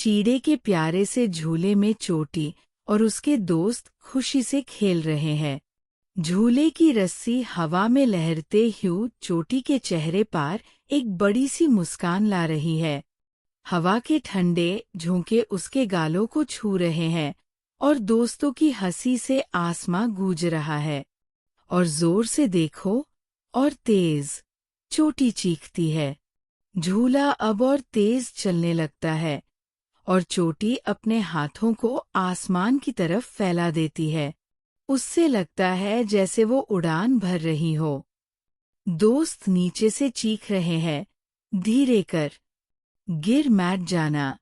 चीड़े के प्यारे से झूले में चोटी और उसके दोस्त खुशी से खेल रहे हैं। झूले की रस्सी हवा में लहरते हुए चोटी के चेहरे पर एक बड़ी सी मुस्कान ला रही है। हवा के ठंडे झोंके उसके गालों को छू रहे हैं और दोस्तों की हंसी से आसमां गूंज रहा है। और जोर से देखो और तेज, चोटी चीखती है। झूला अब और तेज चलने लगता है और चोटी अपने हाथों को आसमान की तरफ फैला देती है। उससे लगता है जैसे वो उड़ान भर रही हो। दोस्त नीचे से चीख रहे हैं, धीरे कर, गिर मत जाना।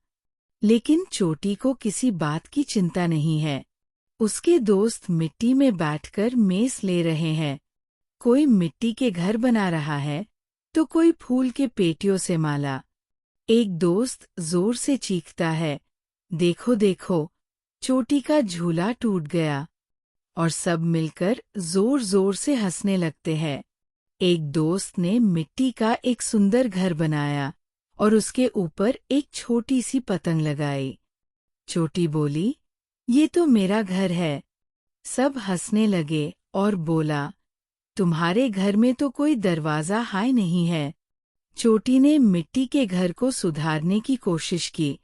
लेकिन चोटी को किसी बात की चिंता नहीं है। उसके दोस्त मिट्टी में बैठकर मेस ले रहे हैं। कोई मिट्टी के घर बना रहा है तो कोई फूल के पेटियों से माला। एक दोस्त जोर से चीखता है, देखो देखो, चोटी का झूला टूट गया। और सब मिलकर जोर जोर से हंसने लगते हैं। एक दोस्त ने मिट्टी का एक सुंदर घर बनाया और उसके ऊपर एक छोटी सी पतंग लगाई। चोटी बोली, ये तो मेरा घर है। सब हंसने लगे और बोला, तुम्हारे घर में तो कोई दरवाजा हाय नहीं है। चोटी ने मिट्टी के घर को सुधारने की कोशिश की,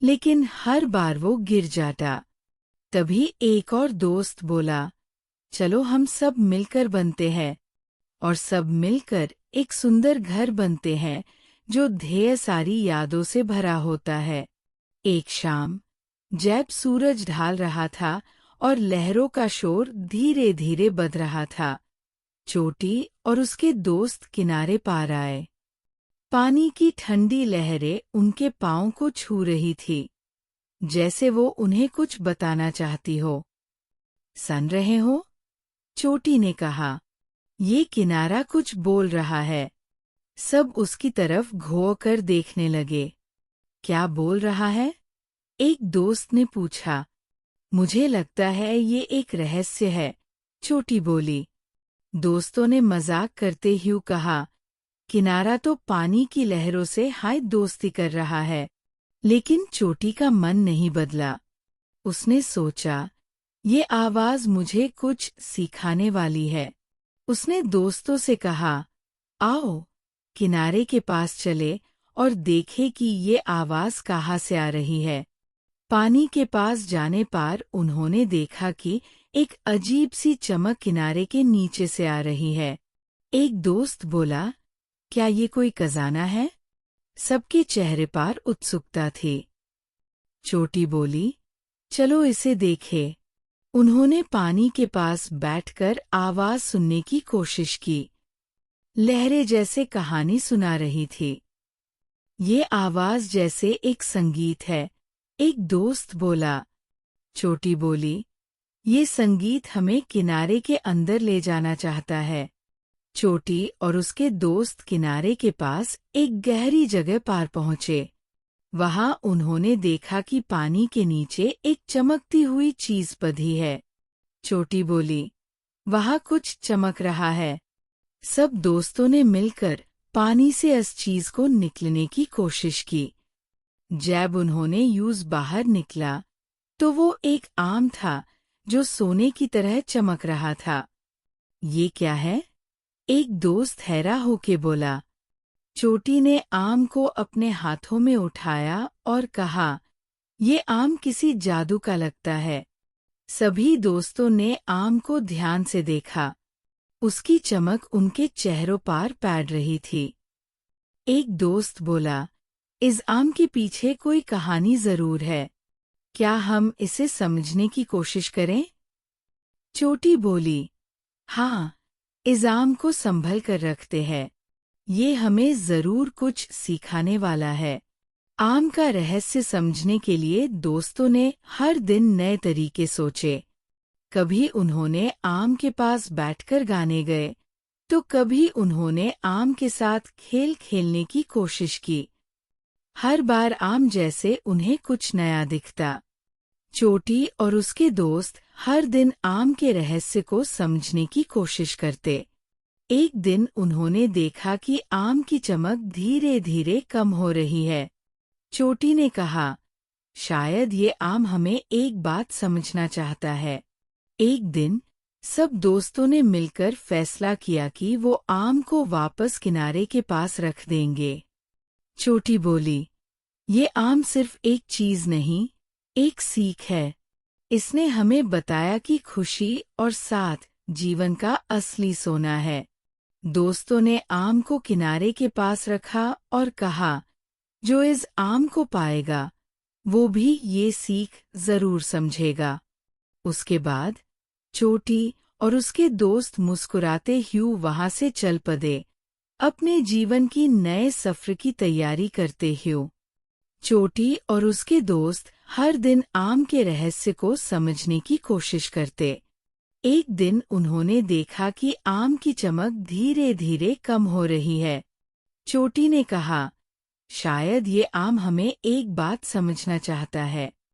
लेकिन हर बार वो गिर जाता। तभी एक और दोस्त बोला, चलो हम सब मिलकर बनते हैं। और सब मिलकर एक सुंदर घर बनते हैं जो ढेर सारी यादों से भरा होता है। एक शाम, जब सूरज ढल रहा था और लहरों का शोर धीरे धीरे बढ़ रहा था, चोटी और उसके दोस्त किनारे पार आए। पानी की ठंडी लहरें उनके पांव को छू रही थी, जैसे वो उन्हें कुछ बताना चाहती हो। सुन रहे हो? चोटी ने कहा, ये किनारा कुछ बोल रहा है। सब उसकी तरफ घूर कर देखने लगे। क्या बोल रहा है? एक दोस्त ने पूछा। मुझे लगता है ये एक रहस्य है, चोटी बोली। दोस्तों ने मजाक करते हुए कहा, किनारा तो पानी की लहरों से हाय दोस्ती कर रहा है। लेकिन चोटी का मन नहीं बदला। उसने सोचा, ये आवाज मुझे कुछ सिखाने वाली है। उसने दोस्तों से कहा, आओ, किनारे के पास चले और देखें कि ये आवाज कहाँ से आ रही है। पानी के पास जाने पर उन्होंने देखा कि एक अजीब सी चमक किनारे के नीचे से आ रही है। एक दोस्त बोला, क्या ये कोई खजाना है? सबके चेहरे पर उत्सुकता थी। चोटी बोली, चलो इसे देखें। उन्होंने पानी के पास बैठकर आवाज सुनने की कोशिश की। लहरें जैसे कहानी सुना रही थी। ये आवाज जैसे एक संगीत है, एक दोस्त बोला। चोटी बोली, ये संगीत हमें किनारे के अंदर ले जाना चाहता है। चोटी और उसके दोस्त किनारे के पास एक गहरी जगह पार पहुंचे। वहां उन्होंने देखा कि पानी के नीचे एक चमकती हुई चीज बंधी है। चोटी बोली, वहां कुछ चमक रहा है। सब दोस्तों ने मिलकर पानी से इस चीज को निकलने की कोशिश की। जब उन्होंने यूज बाहर निकला तो वो एक आम था जो सोने की तरह चमक रहा था। ये क्या है? एक दोस्त हैरान होके बोला। चोटी ने आम को अपने हाथों में उठाया और कहा, ये आम किसी जादू का लगता है। सभी दोस्तों ने आम को ध्यान से देखा। उसकी चमक उनके चेहरों पर पड़ रही थी। एक दोस्त बोला, इस आम के पीछे कोई कहानी जरूर है। क्या हम इसे समझने की कोशिश करें? चोटी बोली, हाँ, इस आम को संभल कर रखते हैं। ये हमें जरूर कुछ सिखाने वाला है। आम का रहस्य समझने के लिए दोस्तों ने हर दिन नए तरीके सोचे। कभी उन्होंने आम के पास बैठकर गाने गए, तो कभी उन्होंने आम के साथ खेल खेलने की कोशिश की। हर बार आम जैसे उन्हें कुछ नया दिखता। चोटी और उसके दोस्त हर दिन आम के रहस्य को समझने की कोशिश करते। एक दिन उन्होंने देखा कि आम की चमक धीरे धीरे कम हो रही है। चोटी ने कहा, शायद ये आम हमें एक बात समझना चाहता है। एक दिन सब दोस्तों ने मिलकर फैसला किया कि वो आम को वापस किनारे के पास रख देंगे। चोटी बोली, ये आम सिर्फ एक चीज नहीं, एक सीख है। इसने हमें बताया कि खुशी और साथ जीवन का असली सोना है। दोस्तों ने आम को किनारे के पास रखा और कहा, जो इस आम को पाएगा वो भी ये सीख जरूर समझेगा। उसके बाद चोटी और उसके दोस्त मुस्कुराते ह्यू वहां से चल पड़े, अपने जीवन की नए सफर की तैयारी करते ह्यू। चोटी और उसके दोस्त हर दिन आम के रहस्य को समझने की कोशिश करते। एक दिन उन्होंने देखा कि आम की चमक धीरे धीरे कम हो रही है। चोटी ने कहा, शायद ये आम हमें एक बात समझना चाहता है।